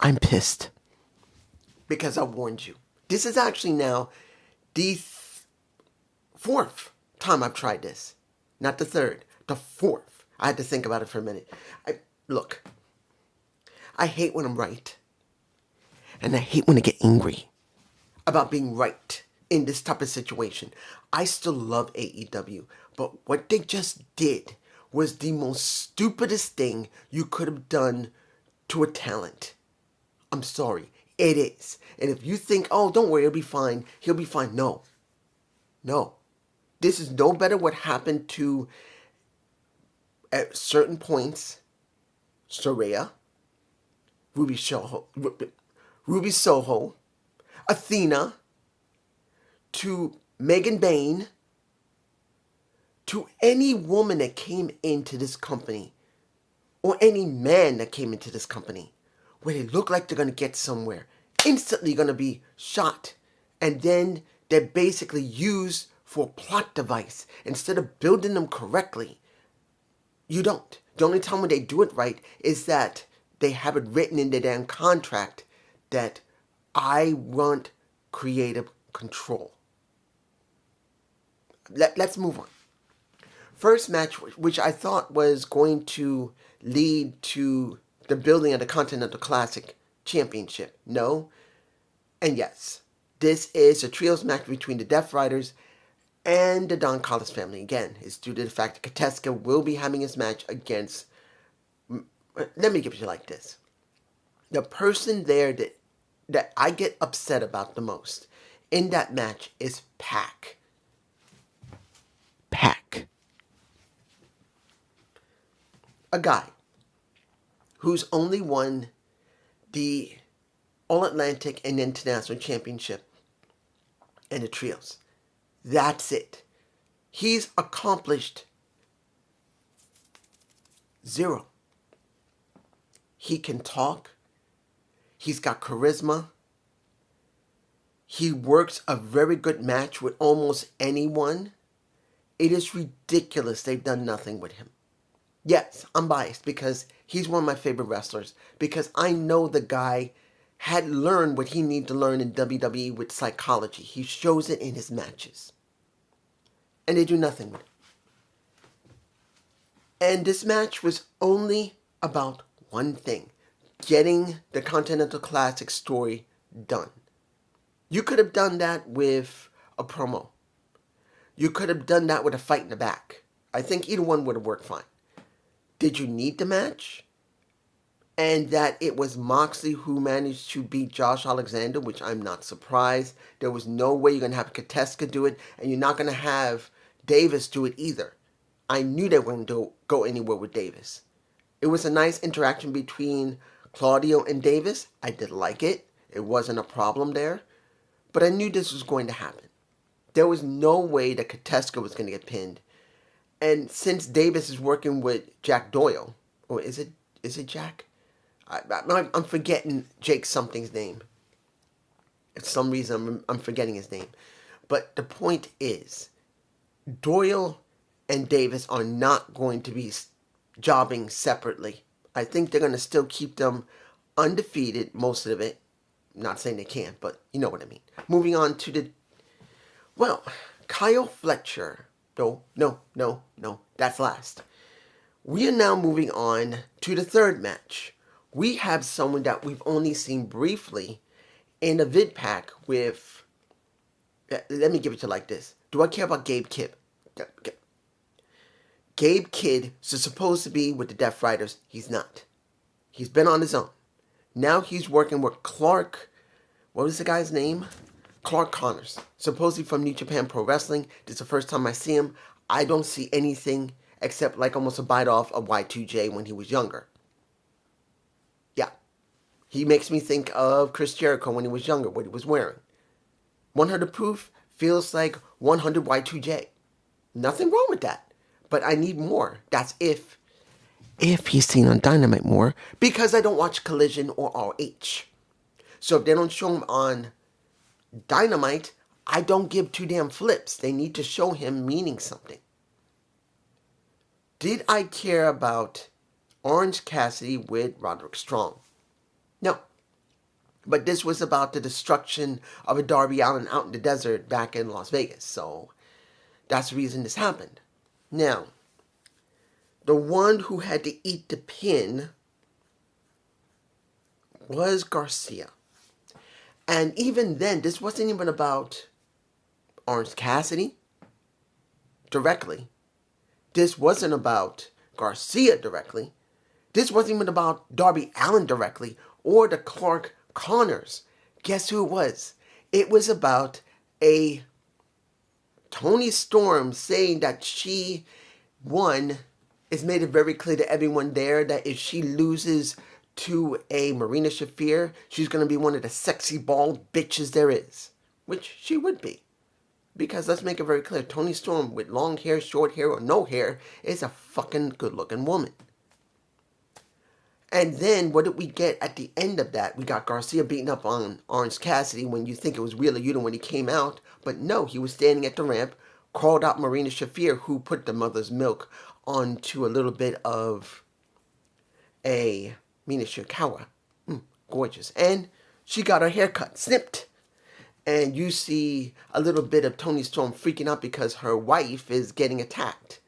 I'm pissed. Because I warned you. This is actually now the fourth time I've tried this. Not the third. The fourth. I had to think about it for a minute. Look, I hate when I'm right. And I hate when I get angry about being right in this type of situation. I still love AEW, but what they just did was the most stupidest thing you could have done to a talent. I'm sorry, it is. And if you think, oh, don't worry, he'll be fine, no. No. This is no better what happened to, at certain points, Saraya, Ruby Soho, Athena, to Megan Bain, to any woman that came into this company, or any man that came into this company, where they look like they're going to get somewhere, instantly going to be shot, and then they're basically used for a plot device. Instead of building them correctly, you don't. The only time when they do it right is that they have it written in their damn contract that I want creative control. Let's move on. First match, which I thought was going to lead to the building of the Continental Classic Championship. No, and yes. This is a trios match between the Death Riders and the Don Callis family. Again, it's due to the fact that Kateska will be having his match against... Let me give it to you like this. The person there that I get upset about the most in that match is Pac. Pac. A guy who's only won the All-Atlantic and International Championship and the trios. That's it. He's accomplished zero. He can talk. He's got charisma. He works a very good match with almost anyone. It is ridiculous they've done nothing with him. Yes, I'm biased because he's one of my favorite wrestlers. Because I know the guy had learned what he needed to learn in WWE with psychology. He shows it in his matches. And they do nothing with it. And this match was only about one thing. Getting the Continental Classic story done. You could have done that with a promo. You could have done that with a fight in the back. I think either one would have worked fine. Did you need the match? And that it was Moxley who managed to beat Josh Alexander, which I'm not surprised. There was no way you're going to have Kateska do it, and you're not going to have Davis do it either. I knew they weren't going to go anywhere with Davis. It was a nice interaction between Claudio and Davis. I did like it. It wasn't a problem there. But I knew this was going to happen. There was no way that Kateska was going to get pinned. And since Davis is working with Jack Doyle, or is it Jack? I'm forgetting Jake something's name. For some reason, I'm forgetting his name. But the point is, Doyle and Davis are not going to be jobbing separately. I think they're going to still keep them undefeated, most of it. Not saying they can't, but you know what I mean. Moving on to Kyle Fletcher. No, that's last. We are now moving on to the third match. We have someone that we've only seen briefly in a vid pack with... Let me give it to you like this. Do I care about Gabe Kidd? Gabe Kidd is supposed to be with the Death Riders. He's not. He's been on his own. Now he's working with Clark... What was the guy's name? Clark Connors. Supposedly from New Japan Pro Wrestling. This is the first time I see him. I don't see anything except like almost a bite off of Y2J when he was younger. Yeah. He makes me think of Chris Jericho when he was younger, what he was wearing. 100 Proof feels like 100 Y2J. Nothing wrong with that. But I need more. That's if he's seen on Dynamite more, because I don't watch Collision or RH. So if they don't show him on Dynamite, I don't give two damn flips. They need to show him meaning something. Did I care about Orange Cassidy with Roderick Strong? No. But this was about the destruction of a Darby Allin out in the desert back in Las Vegas. So that's the reason this happened. Now, the one who had to eat the pin was Garcia. And even then, this wasn't even about Orange Cassidy directly. This wasn't about Garcia directly. This wasn't even about Darby Allin directly or the Clark Connors. Guess who it was? It was about a Toni Storm saying that she won. It's made it very clear to everyone there that if she loses to a Marina Shafir, she's going to be one of the sexy bald bitches there is. Which she would be. Because let's make it very clear, Toni Storm with long hair, short hair, or no hair is a fucking good looking woman. And then what did we get at the end of that? We got Garcia beating up on Orange Cassidy when you think it was Wheeler Yuta when he came out. But no, he was standing at the ramp, called out Marina Shafir, who put the mother's milk onto a little bit of a Mina Shirakawa. Gorgeous. And she got her hair cut, snipped. And you see a little bit of Toni Storm freaking out because her wife is getting attacked.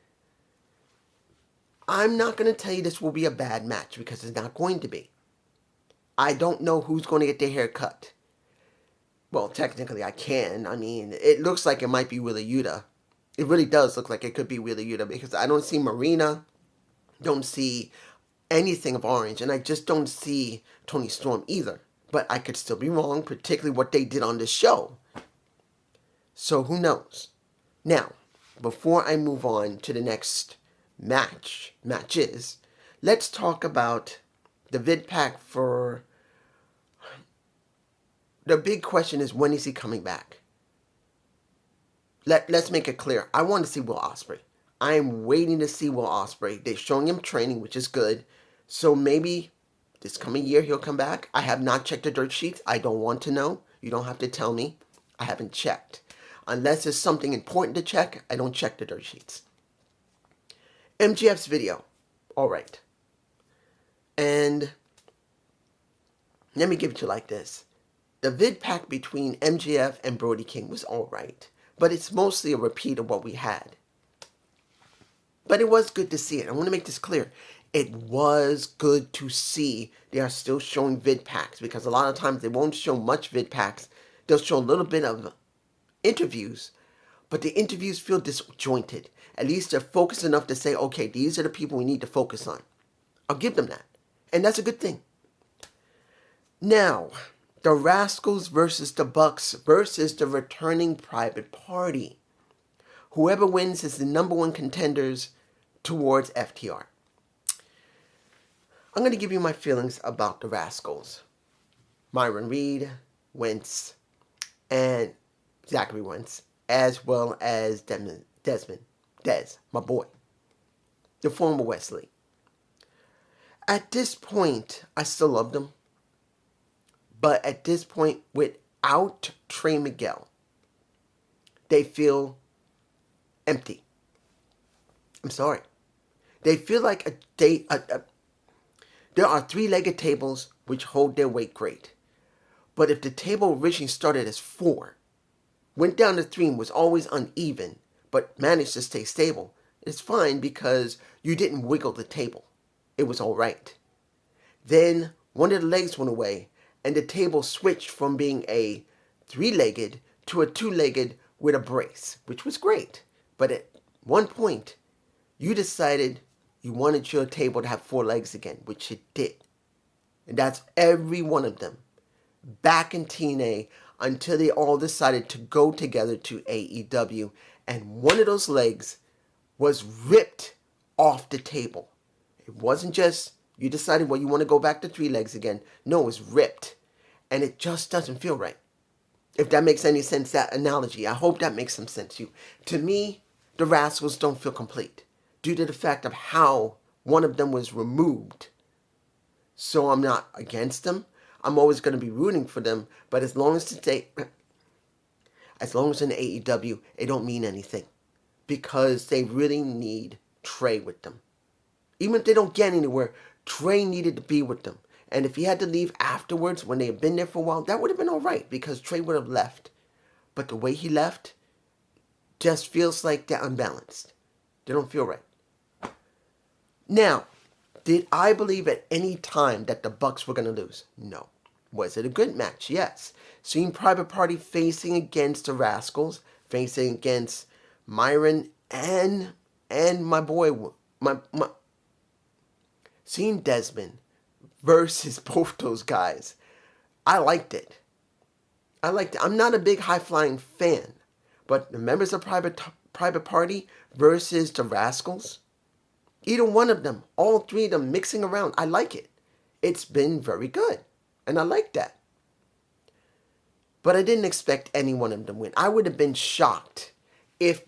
I'm not going to tell you this will be a bad match because it's not going to be. I don't know who's going to get their hair cut. Well, technically I can. I mean, it looks like it might be Wheeler Yuta. It really does look like it could be Wheeler Yuta because I don't see Marina, don't see anything of Orange, and I just don't see Toni Storm either. But I could still be wrong, particularly what they did on this show. So who knows? Now, before I move on to the next matches, let's talk about the vid pack for... The big question is, when is he coming back? Let's make it clear. I want to see Will Ospreay. I am waiting to see Will Ospreay. They're showing him training, which is good. So maybe this coming year he'll come back. I have not checked the dirt sheets. I don't want to know. You don't have to tell me. I haven't checked. Unless there's something important to check, I don't check the dirt sheets. MJF's video. Alright. And let me give it to you like this. The vid pack between MJF and Brody King was alright. But it's mostly a repeat of what we had. But it was good to see it. I want to make this clear. It was good to see they are still showing vid packs. Because a lot of times they won't show much vid packs. They'll show a little bit of interviews. But the interviews feel disjointed. At least they're focused enough to say, okay, these are the people we need to focus on. I'll give them that. And that's a good thing. Now, the Rascals versus the Bucks versus the returning Private Party. Whoever wins is the number one contenders towards FTR. I'm going to give you my feelings about the Rascals. Myron Reed, Wentz, and Zachary Wentz, as well as Dez, my boy, the former Wesley. At this point, I still love them. But at this point, without Trey Miguel, they feel empty. I'm sorry. They feel like there are three-legged tables which hold their weight great. But if the table originally started as 4, went down to 3 and was always uneven, but managed to stay stable, it's fine because you didn't wiggle the table. It was all right. Then one of the legs went away, and the table switched from being a 3-legged to a 2-legged with a brace, which was great. But at one point, you decided you wanted your table to have 4 legs again, which it did. And that's every one of them. Back in TNA until they all decided to go together to AEW. And one of those legs was ripped off the table. It wasn't just you decided, well, you want to go back to 3 legs again. No, it was ripped. And it just doesn't feel right. If that makes any sense, that analogy. I hope that makes some sense to you. To me, the Rascals don't feel complete due to the fact of how one of them was removed. So I'm not against them. I'm always going to be rooting for them. But as long as in AEW, it don't mean anything. Because they really need Trey with them. Even if they don't get anywhere, Trey needed to be with them. And if he had to leave afterwards when they had been there for a while, that would have been all right because Trey would have left. But the way he left just feels like they're unbalanced. They don't feel right. Now, did I believe at any time that the Bucks were going to lose? No. Was it a good match? Yes. Seeing Private Party facing against the Rascals, facing against Myron and my boy, my seeing Desmond versus both those guys, I liked it. I'm not a big high-flying fan, but the members of Private Party versus the Rascals, either one of them, all three of them mixing around, I like it. It's been very good, and I like that. But I didn't expect any one of them to win. I would have been shocked if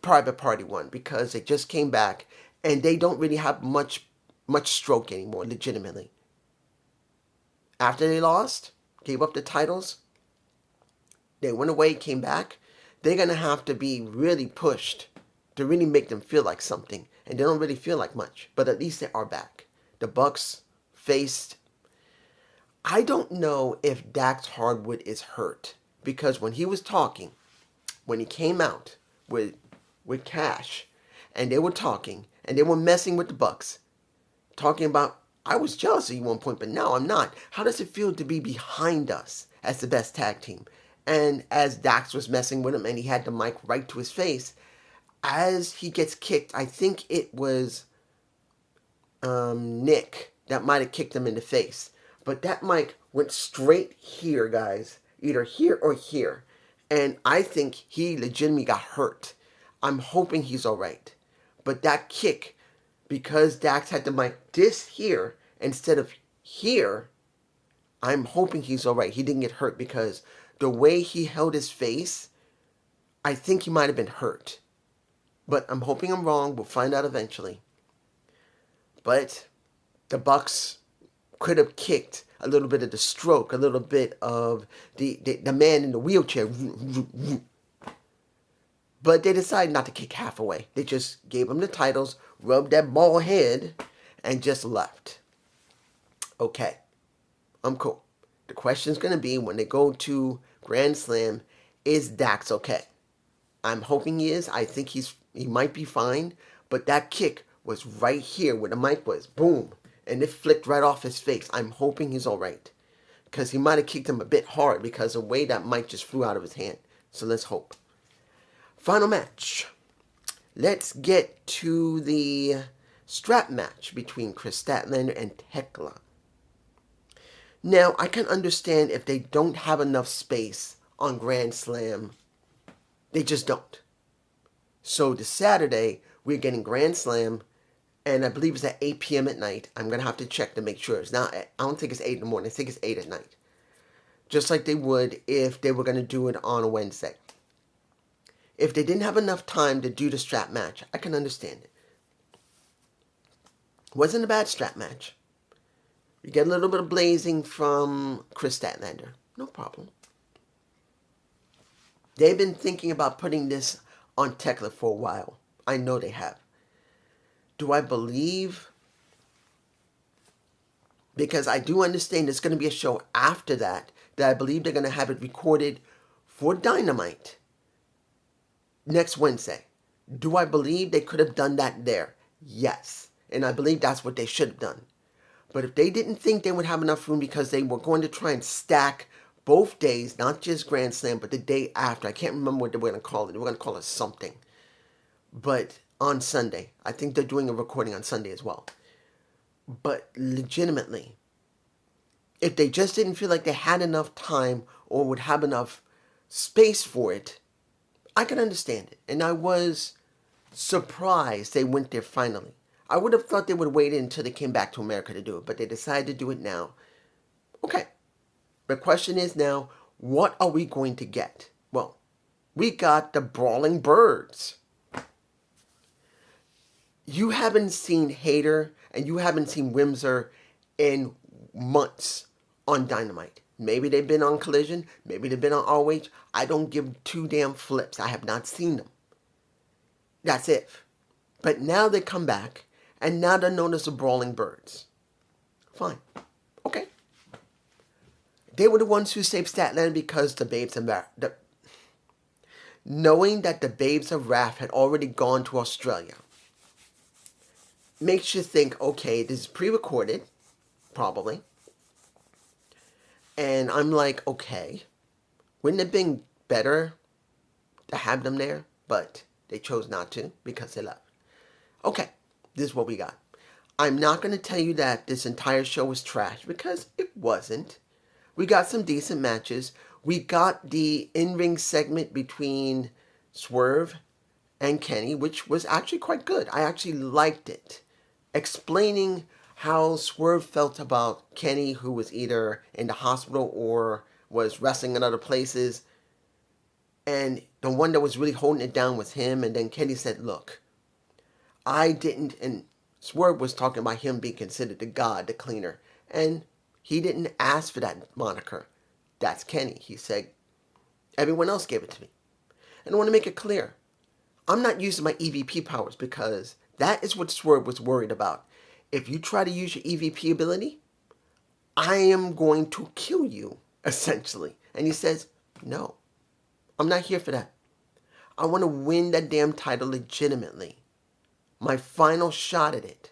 Private Party won because they just came back and they don't really have much stroke anymore, legitimately. After they lost, gave up the titles, they went away, came back, they're going to have to be really pushed to really make them feel like something. And they don't really feel like much, but at least they are back. The Bucks faced... I don't know if Dax Hardwood is hurt because when he was talking, when he came out with Cash, and they were talking, and they were messing with the Bucks, talking about, I was jealous of you at one point, but now I'm not. How does it feel to be behind us as the best tag team? And as Dax was messing with him, and he had the mic right to his face, as he gets kicked, I think it was Nick that might have kicked him in the face. But that mic went straight here, guys. Either here or here. And I think he legitimately got hurt. I'm hoping he's all right. But that kick, because Dax had the mic this here instead of here, I'm hoping he's all right. He didn't get hurt because the way he held his face, I think he might have been hurt. But I'm hoping I'm wrong. We'll find out eventually. But the Bucks could have kicked a little bit of the stroke, a little bit of the man in the wheelchair. But they decided not to kick half away. They just gave him the titles, rubbed that bald head, and just left. Okay, I'm cool. The question's going to be when they go to Grand Slam, is Dax okay? I'm hoping he is. I think he might be fine. But that kick was right here where the mic was. Boom. And it flicked right off his face. I'm hoping he's all right. Because he might have kicked him a bit hard because the way that mic just flew out of his hand. So let's hope. Final match. Let's get to the strap match between Chris Statlander and Tekla. Now, I can understand if they don't have enough space on Grand Slam. They just don't. So this Saturday, we're getting Grand Slam. And I believe it's at 8 p.m. at night. I'm going to have to check to make sure. It's not. I don't think it's 8 in the morning. I think it's 8 at night. Just like they would if they were going to do it on a Wednesday. If they didn't have enough time to do the strap match, I can understand it. Wasn't a bad strap match. You get a little bit of blazing from Chris Statlander. No problem. They've been thinking about putting this on Tekla for a while. I know they have. Do I believe? Because I do understand there's going to be a show after that I believe they're going to have it recorded for Dynamite next Wednesday. Do I believe they could have done that there? Yes. And I believe that's what they should have done. But if they didn't think they would have enough room because they were going to try and stack both days, not just Grand Slam, but the day after. I can't remember what they were going to call it. They were going to call it something. But on Sunday. I think they're doing a recording on Sunday as well. But legitimately, if they just didn't feel like they had enough time or would have enough space for it, I can understand it. And I was surprised they went there finally. I would have thought they would wait until they came back to America to do it, but they decided to do it now. Okay. The question is now, what are we going to get? Well, we got the Brawling Birds. You haven't seen Hayter and you haven't seen Windsor in months on Dynamite. Maybe they've been on Collision. Maybe they've been on ROH. I don't give two damn flips. I have not seen them. That's it. But now they come back, and now they're known as the Brawling Birds. Fine. Okay. They were the ones who saved Statlander because the Babes and Wrath. Knowing that the Babes of Wrath had already gone to Australia makes you think, okay, this is pre-recorded, probably. And I'm like, okay, wouldn't it have been better to have them there? But they chose not to because they left. Okay, this is what we got. I'm not going to tell you that this entire show was trash because it wasn't. We got some decent matches. We got the in-ring segment between Swerve and Kenny, which was actually quite good. I actually liked it. Explaining how Swerve felt about Kenny, who was either in the hospital or was wrestling in other places. And the one that was really holding it down was him. And then Kenny said, look, I didn't, and Swerve was talking about him being considered the god, the cleaner. And he didn't ask for that moniker. That's Kenny. He said, everyone else gave it to me. And I want to make it clear. I'm not using my EVP powers because that is what Swerve was worried about. If you try to use your EVP ability, I am going to kill you, essentially. And he says, no, I'm not here for that. I want to win that damn title legitimately. My final shot at it.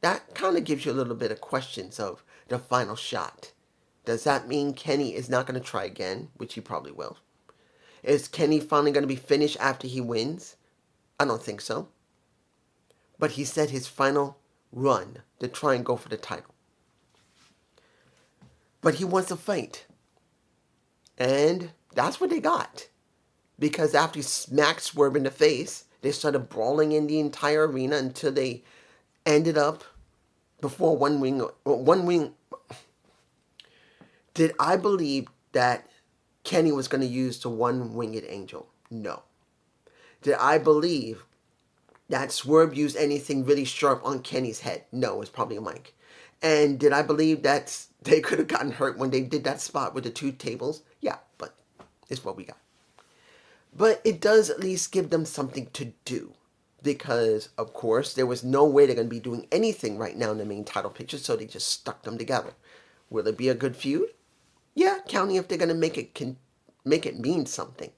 That kind of gives you a little bit of questions of the final shot. Does that mean Kenny is not going to try again, which he probably will? Is Kenny finally going to be finished after he wins? I don't think so. But he said his final run to try and go for the title. But he wants to fight. And that's what they got. Because after he smacked Swerve in the face, they started brawling in the entire arena until they ended up before one wing. Did I believe that Kenny was going to use the one-winged angel? No. Did I believe that Swerve used anything really sharp on Kenny's head? No, it's probably a mic. And did I believe that they could have gotten hurt when they did that spot with the two tables? Yeah, but it's what we got. But it does at least give them something to do. Because, of course, there was no way they're going to be doing anything right now in the main title picture, so they just stuck them together. Will it be a good feud? Yeah, counting if they're going to make it mean something.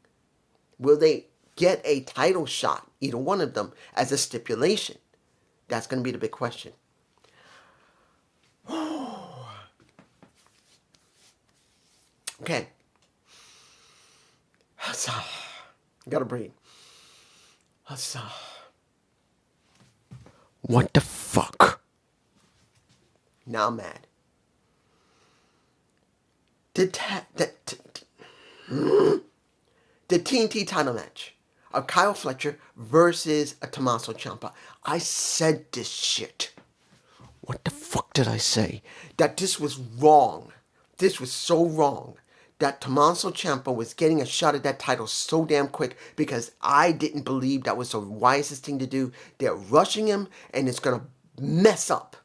Will they get a title shot, either one of them, as a stipulation? That's going to be the big question. Okay. Gotta breathe. What the fuck? Now I'm mad. The TNT title match of Kyle Fletcher versus a Tommaso Ciampa. I said this shit. What the fuck did I say? That this was wrong. This was so wrong. That Tommaso Ciampa was getting a shot at that title so damn quick because I didn't believe that was the wisest thing to do. They're rushing him and it's going to mess up.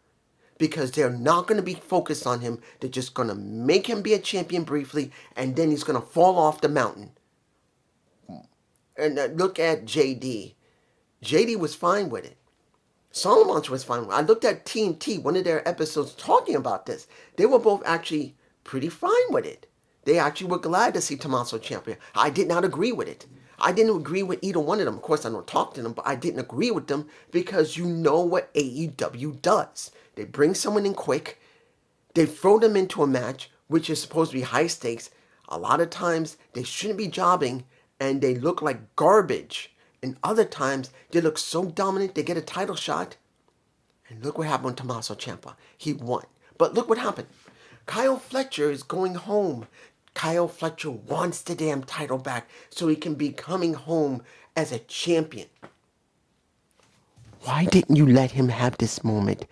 Because they're not going to be focused on him. They're just going to make him be a champion briefly, and then he's going to fall off the mountain. And look at JD. JD was fine with it. Solomon was fine with it. I looked at TNT, one of their episodes, talking about this. They were both actually pretty fine with it. They actually were glad to see Tommaso Ciampa. I did not agree with it. I didn't agree with either one of them. Of course, I don't talk to them, but I didn't agree with them because you know what AEW does. They bring someone in quick. They throw them into a match, which is supposed to be high stakes. A lot of times, they shouldn't be jobbing, and they look like garbage. And other times, they look so dominant, they get a title shot. And look what happened with Tommaso Ciampa. He won. But look what happened. Kyle Fletcher is going home. Kyle Fletcher wants the damn title back so he can be coming home as a champion. Why didn't you let him have this moment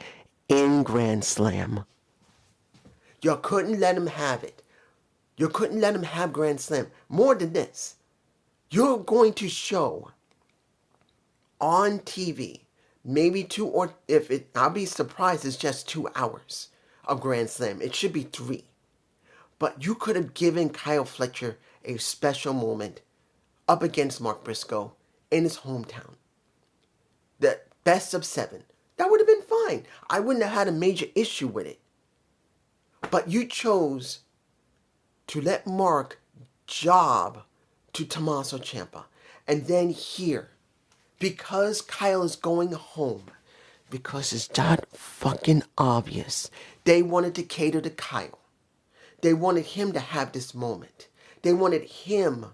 in Grand Slam? You couldn't let him have it. You couldn't let him have Grand Slam. More than this, you're going to show on TV maybe 2 or I'll be surprised it's just 2 hours of Grand Slam. It should be 3. But you could have given Kyle Fletcher a special moment up against Mark Briscoe in his hometown. The best of 7. That would have been fine. I wouldn't have had a major issue with it. But you chose to let Mark job to Tommaso Ciampa. And then here, because Kyle is going home, because it's that fucking obvious, they wanted to cater to Kyle. They wanted him to have this moment. They wanted him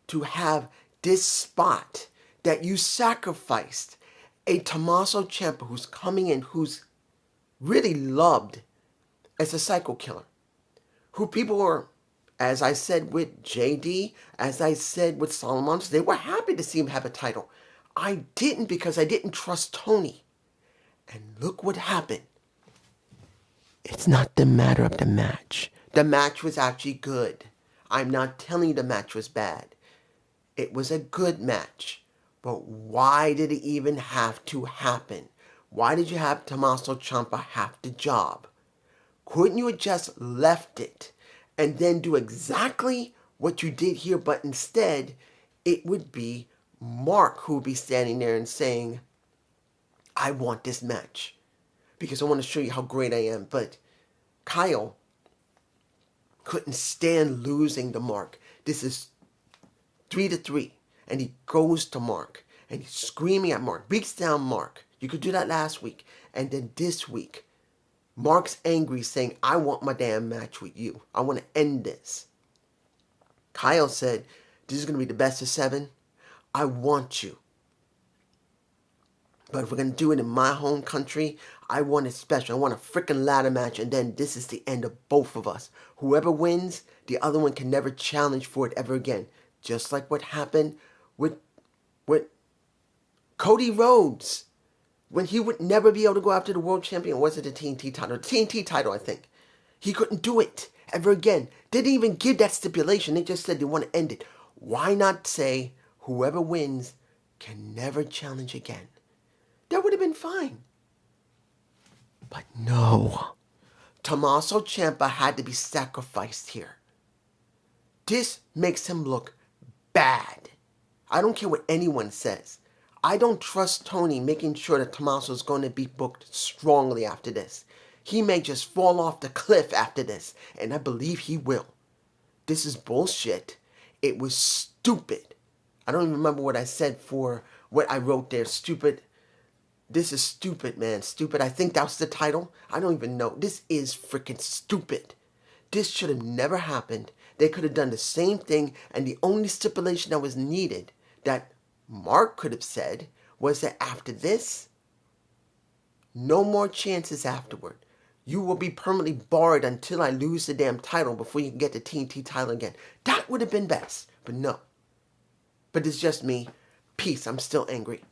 to have this spot that you sacrificed. A Tommaso Ciampa who's coming in, who's really loved as a psycho killer. Who people were, as I said with JD, as I said with Solomon, they were happy to see him have a title. I didn't, because I didn't trust Tony. And look what happened. It's not the matter of the match. The match was actually good. I'm not telling you the match was bad. It was a good match. But why did it even have to happen? Why did you have Tommaso Ciampa have the job? Couldn't you have just left it and then do exactly what you did here, but instead it would be Mark who would be standing there and saying, I want this match because I want to show you how great I am. But Kyle couldn't stand losing to Mark. This is 3-3. And he goes to Mark. And he's screaming at Mark. Beats down Mark. You could do that last week. And then this week, Mark's angry saying, I want my damn match with you. I want to end this. Kyle said, this is going to be the best of 7. I want you. But if we're going to do it in my home country, I want it special. I want a freaking ladder match, and then this is the end of both of us. Whoever wins, the other one can never challenge for it ever again. Just like what happened with Cody Rhodes. When he would never be able to go after the world champion. Or was it the TNT title? The TNT title, I think. He couldn't do it ever again. They didn't even give that stipulation. They just said they want to end it. Why not say whoever wins can never challenge again? That would have been fine. But no. Tommaso Ciampa had to be sacrificed here. This makes him look bad. I don't care what anyone says. I don't trust Tony making sure that Tommaso is going to be booked strongly after this. He may just fall off the cliff after this, and I believe he will. This is bullshit. It was stupid. I don't even remember what I said for what I wrote there. Stupid. This is stupid, man. Stupid. I think that was the title. I don't even know. This is freaking stupid. This should have never happened. They could have done the same thing, and the only stipulation that was needed that Mark could have said was that after this, no more chances afterward. You will be permanently barred until I lose the damn title before you can get the TNT title again. That would have been best, but no. But it's just me. Peace. I'm still angry.